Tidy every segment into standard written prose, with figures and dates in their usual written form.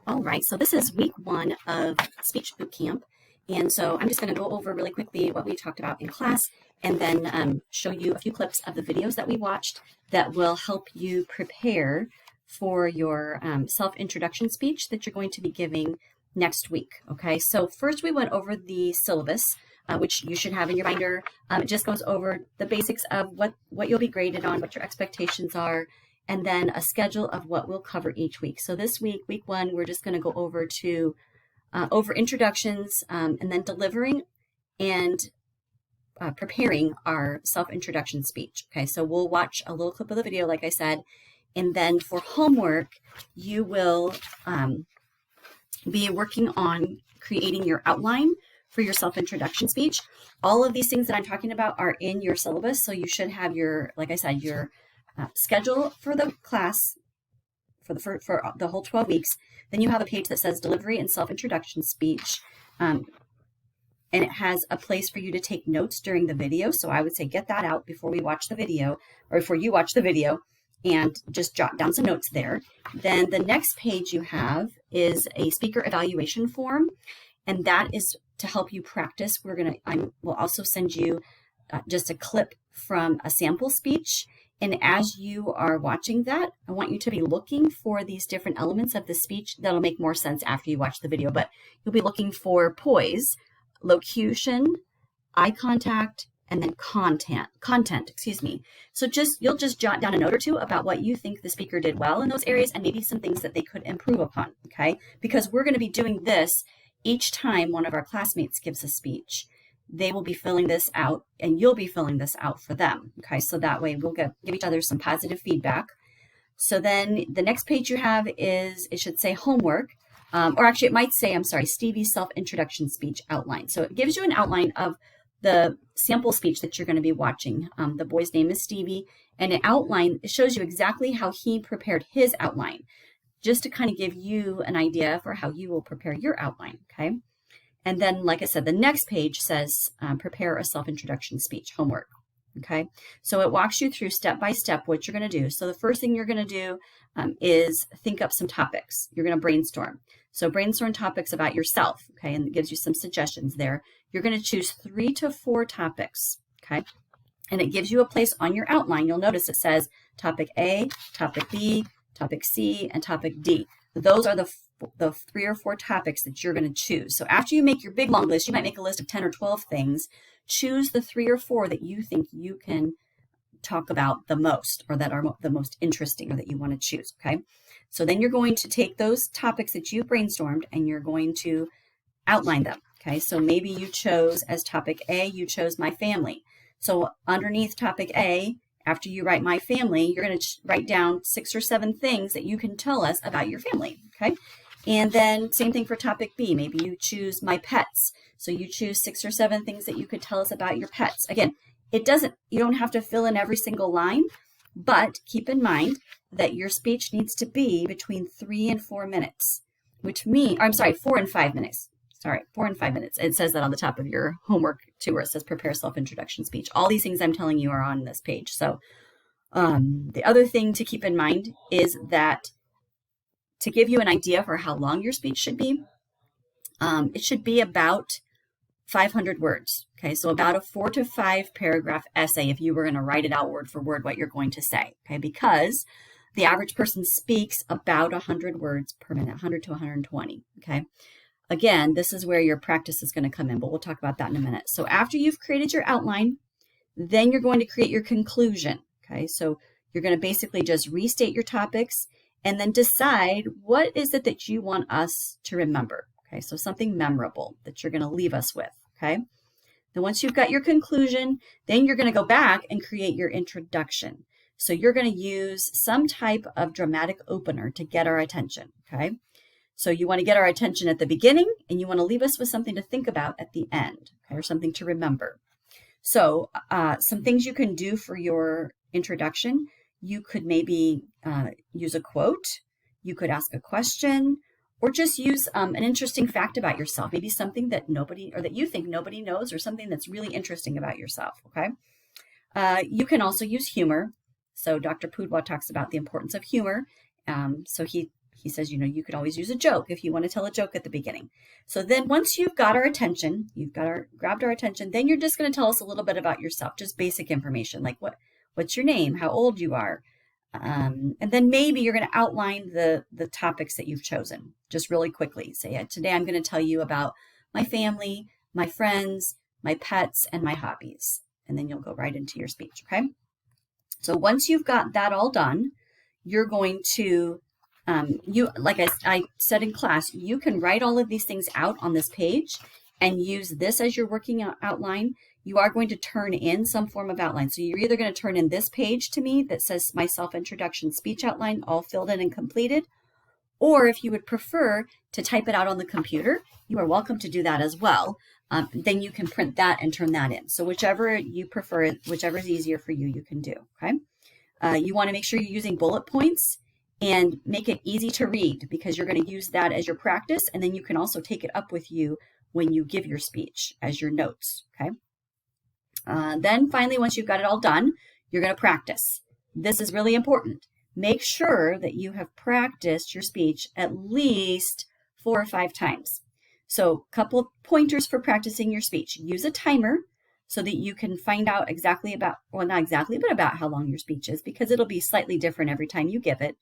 All right, so this is week 1 of Speech Boot Camp. And so I'm just going to go over really quickly what we talked about in class and then show you a few clips of the videos that we watched that will help you prepare for your self-introduction speech that you're going to be giving next week. Okay, so first we went over the syllabus, which you should have in your binder. It just goes over the basics of what you'll be graded on, what your expectations are, and then a schedule of what we'll cover each week. So this week, week 1, we're just going to go over introductions and then delivering and preparing our self-introduction speech. Okay, so we'll watch a little clip of the video, like I said, and then for homework, you will be working on creating your outline for your self-introduction speech. All of these things that I'm talking about are in your syllabus, so you should have your, like I said, your schedule for the class for the whole 12 weeks. Then you have a page that says delivery and self-introduction speech, and it has a place for you to take notes during the video. So I would say get that out before we watch the video, or before you watch the video, and just jot down some notes there. Then the next page you have is a speaker evaluation form, and that is to help you practice. We'll also send you just a clip from a sample speech. And as you are watching that, I want you to be looking for these different elements of the speech that'll make more sense after you watch the video. But you'll be looking for poise, locution, eye contact, and then content, excuse me. So you'll just jot down a note or two about what you think the speaker did well in those areas and maybe some things that they could improve upon, okay? Because we're going to be doing this each time one of our classmates gives a speech. They will be filling this out and you'll be filling this out for them. Okay, so that way we'll give each other some positive feedback. So then the next page you have is, it should say homework, or actually it might say, I'm sorry, Stevie's self-introduction speech outline. So it gives you an outline of the sample speech that you're going to be watching. The boy's name is Stevie, and it shows you exactly how he prepared his outline, just to kind of give you an idea for how you will prepare your outline, okay? And then, like I said, the next page says prepare a self-introduction speech, homework, okay? So it walks you through step by step what you're going to do. So the first thing you're going to do is think up some topics. You're going to brainstorm. So brainstorm topics about yourself, okay? And it gives you some suggestions there. You're going to choose 3 to 4 topics, okay? And it gives you a place on your outline. You'll notice it says topic A, topic B, topic C, and topic D. Those are the 3 or 4 topics that you're going to choose. So after you make your big long list, you might make a list of 10 or 12 things. Choose the 3 or 4 that you think you can talk about the most, or that are the most interesting, or that you want to choose, okay? So then you're going to take those topics that you brainstormed and you're going to outline them, okay? So maybe you chose as topic A, you chose my family. So underneath topic A, after you write my family, you're going to write down 6 or 7 things that you can tell us about your family, okay? And then same thing for topic B. Maybe you choose my pets. So you choose 6 or 7 things that you could tell us about your pets. Again, you don't have to fill in every single line, but keep in mind that your speech needs to be between 3 and 4 minutes, 4 and 5 minutes. Sorry, 4 and 5 minutes. It says that on the top of your homework too, where it says prepare self-introduction speech. All these things I'm telling you are on this page. So the other thing to keep in mind is that to give you an idea for how long your speech should be, it should be about 500 words. Okay, so about a 4 to 5 paragraph essay if you were going to write it out word for word what you're going to say. Okay, because the average person speaks about 100 words per minute, 100 to 120. Okay. Again, this is where your practice is going to come in, but we'll talk about that in a minute. So after you've created your outline, then you're going to create your conclusion. Okay, so you're going to basically just restate your topics and then decide what is it that you want us to remember. Okay, so something memorable that you're going to leave us with. Okay, then once you've got your conclusion, then you're going to go back and create your introduction. So you're going to use some type of dramatic opener to get our attention. Okay. So you want to get our attention at the beginning, and you want to leave us with something to think about at the end, okay, or something to remember. So some things you can do for your introduction, you could maybe use a quote, you could ask a question, or just use an interesting fact about yourself, maybe something that you think nobody knows, or something that's really interesting about yourself, okay? You can also use humor. So Dr. Pudwa talks about the importance of humor. So he he says, you know, you could always use a joke if you want to tell a joke at the beginning. So then once you've got our attention, grabbed our attention, then you're just going to tell us a little bit about yourself, just basic information like what's your name, how old you are. And then maybe you're going to outline the topics that you've chosen just really quickly. Say, today I'm going to tell you about my family, my friends, my pets, and my hobbies. And then you'll go right into your speech, okay? So once you've got that all done, you're going to, like I said in class, you can write all of these things out on this page and use this as your working outline. You are going to turn in some form of outline. So you're either going to turn in this page to me that says my self-introduction speech outline, all filled in and completed, or if you would prefer to type it out on the computer, you are welcome to do that as well. Then you can print that and turn that in. So whichever you prefer, whichever is easier for you, you can do, okay? You want to make sure you're using bullet points and make it easy to read because you're going to use that as your practice, and then you can also take it up with you when you give your speech as your notes, okay? Then finally, once you've got it all done, you're going to practice. This is really important. Make sure that you have practiced your speech at least 4 or 5 times. So a couple pointers for practicing your speech. Use a timer so that you can find out exactly about, well, not exactly, but about how long your speech is, because it'll be slightly different every time you give it.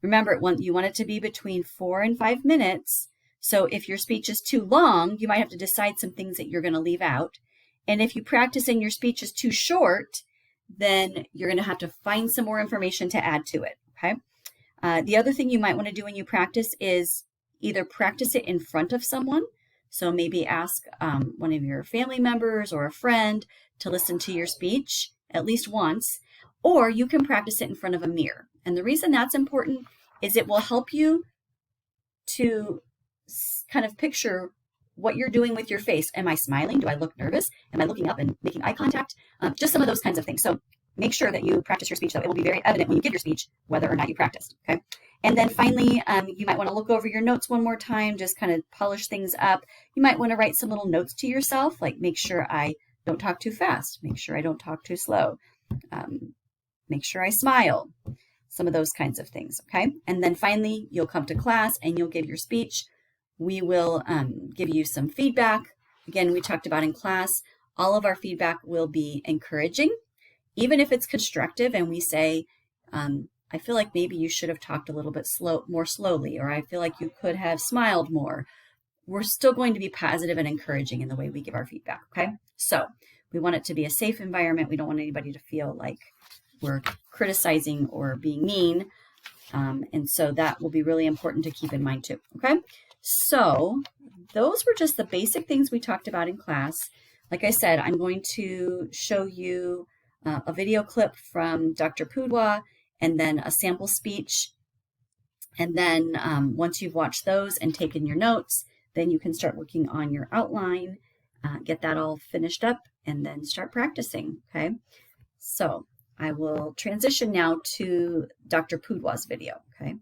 Remember, you want it to be between 4 and 5 minutes. So if your speech is too long, you might have to decide some things that you're going to leave out. And if you practice and your speech is too short, then you're going to have to find some more information to add to it, okay? The other thing you might want to do when you practice is either practice it in front of someone. So maybe ask one of your family members or a friend to listen to your speech at least once, or you can practice it in front of a mirror. And the reason that's important is it will help you to kind of picture what you're doing with your face. Am I smiling? Do I look nervous? Am I looking up and making eye contact? Just some of those kinds of things. So make sure that you practice your speech, so it will be very evident when you give your speech whether or not you practiced, okay? And then finally, you might want to look over your notes one more time, just kind of polish things up. You might want to write some little notes to yourself, like make sure I don't talk too fast, make sure I don't talk too slow, make sure I smile, some of those kinds of things, okay? And then finally, you'll come to class and you'll give your speech. We will give you some feedback. Again, we talked about in class, all of our feedback will be encouraging, even if it's constructive and we say, I feel like maybe you should have talked a little bit more slowly, or I feel like you could have smiled more. We're still going to be positive and encouraging in the way we give our feedback, okay? So we want it to be a safe environment. We don't want anybody to feel like we're criticizing or being mean. And so that will be really important to keep in mind too, okay? So those were just the basic things we talked about in class. Like I said, I'm going to show you a video clip from Dr. Pudwa and then a sample speech. And then once you've watched those and taken your notes, then you can start working on your outline, get that all finished up, and then start practicing, okay? So I will transition now to Dr. Pudwa's video, okay?